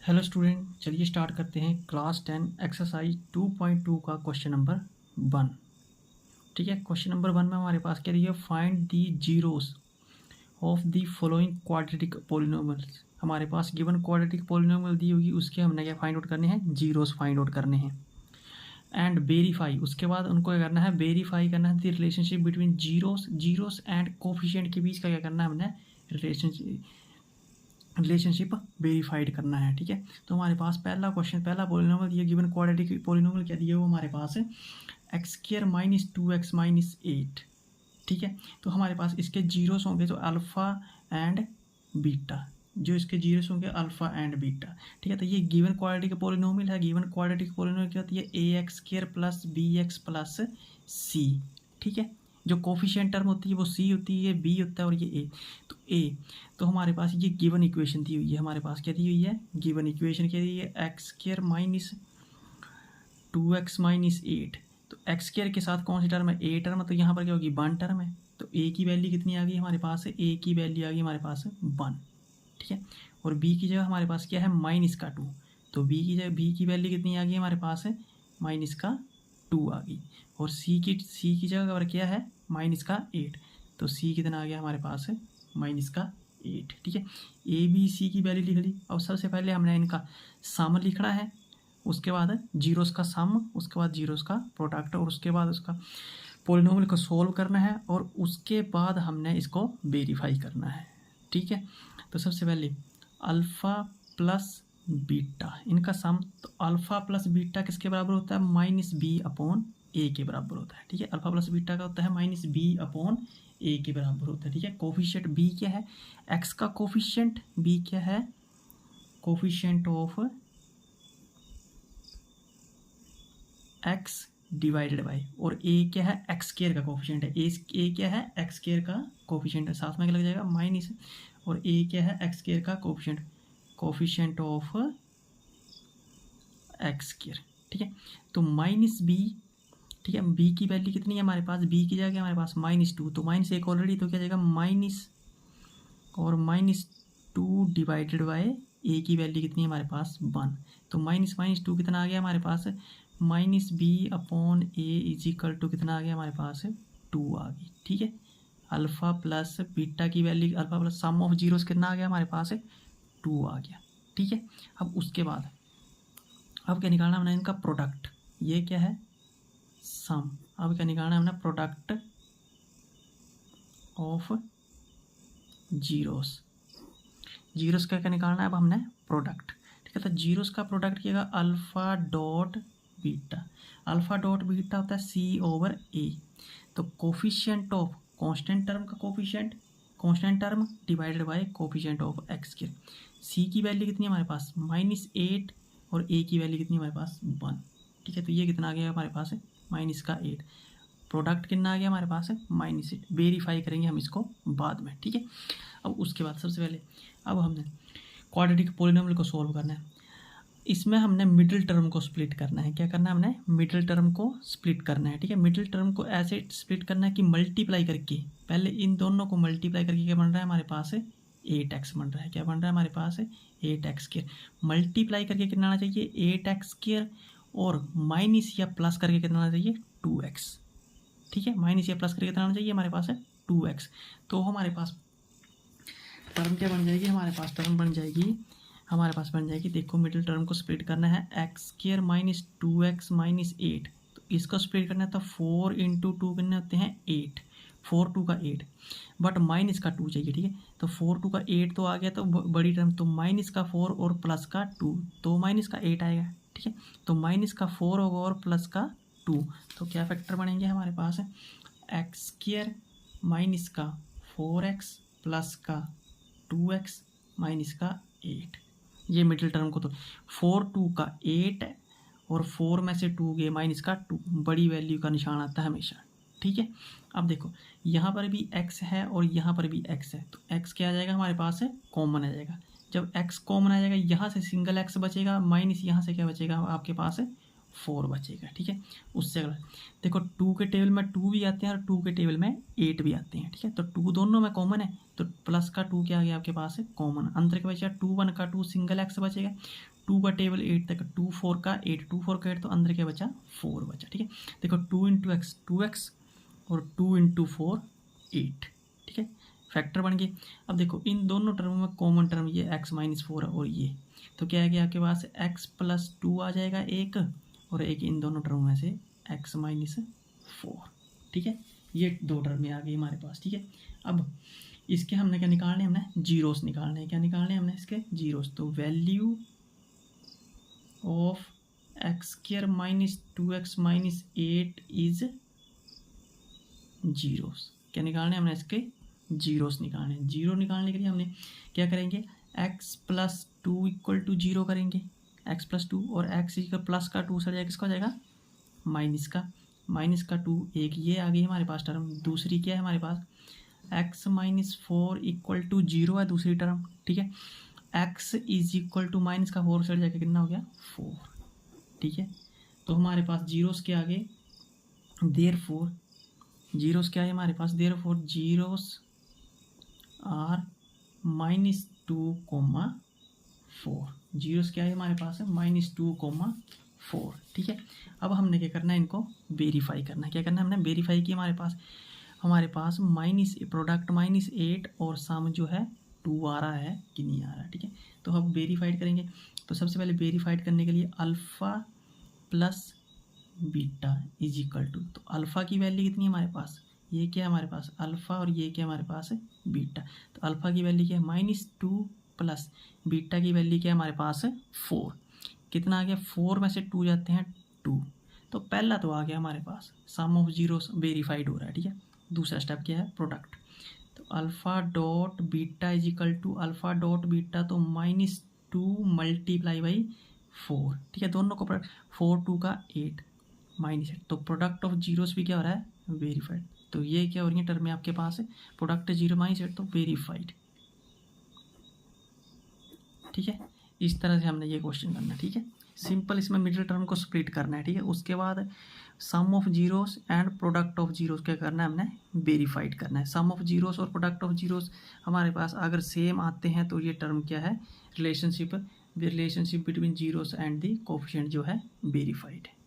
Hello student, चलिए start करते हैं क्लास 10 एक्सरसाइज 2.2 का क्वेश्चन नंबर 1। ठीक है, क्वेश्चन नंबर 1 में हमारे पास क्या दिया, find the zeros of the following quadratic polynomials. हमारे पास गिवन क्वाड्रेटिक पोलिनोमियल दी होगी, उसके हमने क्या फाइंड आउट करने हैं, जीरोस फाइंड आउट करने हैं। एंड वेरीफाई, उसके बाद उनको क्या करना है, वेरीफाई करना है the relationship between zeros and coefficient के बीच का क्या करना है हमने, रिलेशनशिप वेरीफाइड करना है। ठीक है, तो हमारे पास पहला क्वेश्चन, पहला पोलिनोमियल दिया, गिवन क्वाड्रेटिक पोलिनोमियल क्या दिया वो हमारे पास है x² माइनस 2x माइनस 8। ठीक है, तो हमारे पास इसके जीरोस होंगे तो अल्फ़ा एंड बीटा, जो इसके जीरोस होंगे अल्फ़ा एंड बीटा। ठीक है, तो ये गिवन क्वाड्रेटिक पोलिनोमियल है। गिवन क्वाड्रेटिक पोलिनोमियल क्या होती है, ax² plus bx plus c। ठीक है, जो कोफिशिएंट टर्म होती है वो c होती है, b होता है और ये a। तो हमारे पास ये गिवन इक्वेशन दी हुई है, हमारे पास क्या दी हुई है, गिवन इक्वेशन क्या दी है, x² माइनस 2x माइनस 8। तो x² के साथ कौन सी टर्म है, a टर्म, तो यहाँ पर क्या होगी, 1 टर्म है। तो a की वैल्यू कितनी आ गई हमारे पास है, a की वैल्यू आ गई हमारे पास 1। ठीक है, और b की जगह हमारे पास क्या है, -2। तो b की जगह b की वैल्यू कितनी आ गई हमारे पास है, -2 आ गई। और c की जगह पर क्या है, -8। तो c कितना आ गया हमारे पास है, -8। ठीक है, ए बी सी की वैल्यू लिख ली। अब सबसे पहले हमने इनका सम लिखना है, उसके बाद जीरोस का सम, उसके बाद जीरोस का प्रोडक्ट, और उसके बाद उसका पोलिनोमियल को सोल्व करना है, और उसके बाद हमने इसको वेरीफाई करना है। ठीक है, तो सबसे पहले अल्फ़ा प्लस बीटा इनका सम, तो अल्फ़ा प्लस बीटा किसके बराबर होता है, -b/a के बराबर होता है। ठीक है, अल्फ़ा प्लस बीटा का होता है -b/a के बराबर होता है। ठीक है, कोफिशिएंट b क्या है, x का कोफिशिएंट b क्या है, coefficient of x divided by, और a क्या है, x² का कोफिशिएंट है, a क्या है, x² का कोफिशिएंट है, साथ में क्या लग जाएगा माइनस, और a क्या है, x² का कोफिशिएंट ऑफ x²। ठीक है, तो -b। ठीक है, b की वैल्यू कितनी है हमारे पास, b की जगह हमारे पास -2, तो -1 ऑलरेडी, तो क्या जाएगा माइनस, और -2 डिवाइडेड बाय a की वैल्यू कितनी है हमारे पास 1। तो -2 कितना आ गया हमारे पास, -b/a इज इक्वल टू कितना आ गया हमारे पास 2 आ गई। ठीक है, अल्फ़ा प्लस बीटा की value, alpha plus sum of zeros कितना आ गया हमारे पास 2 आ गया। ठीक है, अब उसके बाद अब क्या निकालना हमने, इनका प्रोडक्ट, ये क्या है सम। अब क्या निकालना है हमने, प्रोडक्ट ऑफ जीरोस का क्या निकालना है अब हमने, प्रोडक्ट। ठीक है, तो जीरोस का प्रोडक्ट किया alpha dot beta. Alpha dot beta होता है c/a। तो कोफिशिएंट ऑफ कांस्टेंट टर्म का coefficient, constant term divided by coefficient of x²। c की वैल्यू कितनी है हमारे पास -8, और a की वैल्यू कितनी है हमारे पास 1। ठीक है, तो ये कितना आ गया हमारे पास -8। प्रोडक्ट कितना आ गया हमारे पास -8। वेरीफाई करेंगे हम इसको बाद में। ठीक है, अब उसके बाद सबसे पहले अब हमने क्वाड्रेटिक पोलिनोमियल को सॉल्व करना है। इसमें हमने मिडिल टर्म को स्प्लिट करना है। क्या करना है हमने, मिडिल टर्म को स्प्लिट करना है। ठीक है, मिडिल टर्म को ऐसे स्प्लिट करना है कि मल्टीप्लाई करके, पहले इन दोनों को मल्टीप्लाई करके क्या बन रहा है हमारे पास 8x बन रहा है। क्या बन रहा है हमारे पास 8x²। मल्टीप्लाई करके कितना आना चाहिए 8x², और माइनस या प्लस करके कितना आना चाहिए 2x। ठीक है, माइनस या प्लस करके कितना आना चाहिए हमारे पास 2x। तो हमारे पास टर्म क्या बन जाएगी, हमारे पास टर्म बन जाएगी, देखो मिडिल टर्म को स्प्लिट करना है, x² माइनस 2x माइनस 8। तो इसको स्प्लिट करना है, तो 4 × 2 कितने होते हैं 8, 4 2 का 8, बट माइनस का 2 चाहिए। ठीक है, तो 4 2 का 8 तो आ गया, तो बड़ी टर्म, तो माइनस का 4 और प्लस का 2, तो माइनस का 8 आएगा। ठीक है, तो माइनस का 4 होगा और प्लस का 2, तो क्या फैक्टर बनेंगे हमारे पास x² माइनस का 4x प्लस का 2x माइनस का 8। ये मिडिल टर्म को, तो 4 2 का 8 और 4 में से 2 गए माइनस का 2, बड़ी वैल्यू का निशान आता है हमेशा। ठीक है, अब देखो यहाँ पर भी x है और यहाँ पर भी x है, तो x क्या आ जाएगा हमारे पास कॉमन आ जाएगा। जब x कॉमन आ जाएगा, यहाँ से सिंगल x बचेगा, माइनस यहाँ से क्या बचेगा आपके पास 4 बचेगा। ठीक है, उससे अगला देखो 2 के टेबल में 2 भी आते हैं और 2 के टेबल में 8 भी आते हैं। ठीक है, तो 2 दोनों में कॉमन है, तो प्लस का 2 क्या आ गया आपके पास है कॉमन, अंदर के बचेगा 2 1 का 2 सिंगल एक्स बचेगा, 2 का टेबल 8 तक, 2 4 का 8, 2 4 का 8, तो अंदर क्या बचा 4 बचा। ठीक है, देखो 2 इंटू एक्स 2x और 2 इंटू 4 8। ठीक है, फैक्टर बन गए। अब देखो इन दोनों टर्म में कॉमन टर्म ये x माइनस 4 और ये, तो क्या है कि आपके पास x प्लस 2 आ जाएगा एक, और एक इन दोनों टर्म में से x माइनस 4। ठीक है, ये दो टर्म में आ गई हमारे पास। ठीक है, अब इसके हमने क्या निकालने, हमने जीरोस निकालने हैं। क्या निकालने हैं हमने इसके जीरोस, तो value of x square minus 2x minus 8 is zeros. क्या निकालने हमने इसके जीरोस निकालने। जीरो निकालने के लिए हमने क्या करेंगे, x plus 2 equal to zero करेंगे, x प्लस 2, और x इक्वल प्लस का 2 सर जाएगा, किसका हो जाएगा माइनस का 2, एक ये आ गई हमारे पास टर्म। दूसरी क्या है हमारे पास, x minus 4 equal to zero है दूसरी टर्म। ठीक है, x is equal to minus का 4 सर जाके कितना हो गया 4। ठीक है, तो हमारे पास जीरोस के आगे देयरफॉर जीरोस क्या है हमारे पास, therefore zeros are minus 2 comma 4। Zeros क्या है हमारे पास है -2,4। ठीक है, अब हमने क्या करना है, इनको वेरीफाई करना है। क्या करना है हमने, वेरीफाई की हमारे पास माइनस प्रोडक्ट -8 और सम जो है 2 आ रहा है कि नहीं आ रहा है। ठीक है, तो हम वेरीफाइड करेंगे। तो सबसे पहले वेरीफाइड करने के लिए alpha plus beta is equal to, तो अल्फ़ा की वैल्यू कितनी है हमारे पास, ये क्या है हमारे पास अल्फ़ा, और ये क्या हमारे पास है बीटा। तो अल्फ़ा की वैल्यू क्या है -2 प्लस बीटा की वैल्यू क्या है हमारे पास है 4। कितना आ गया, 4 में से 2 जाते हैं 2, तो पहला तो आ गया हमारे पास सम ऑफ जीरोस वेरीफाइड हो रहा है। ठीक है, दूसरा स्टेप क्या है, प्रोडक्ट। तो alpha dot beta is equal to alpha dot beta, तो -2 मल्टीप्लाई बाई 4। ठीक है, दोनों को 4 2 का 8 -8, तो प्रोडक्ट ऑफ जीरोस भी क्या हो रहा है वेरीफाइड। तो ये क्या हो रही है टर्म में आपके पास है प्रोडक्ट 0 -8, तो वेरीफाइड। ठीक है, इस तरह से हमने ये क्वेश्चन करना है। ठीक है, सिंपल इसमें मिडिल टर्म को स्प्लिट करना है। ठीक है, उसके बाद sum of zeros and product of zeros क्या करना है, हमने वेरीफाइड करना है। सम ऑफ जीरोस और प्रोडक्ट ऑफ जीरोस हमारे पास अगर सेम आते हैं तो ये टर्म क्या है, relationship between zeros and the coefficient जो है वेरीफाइड है।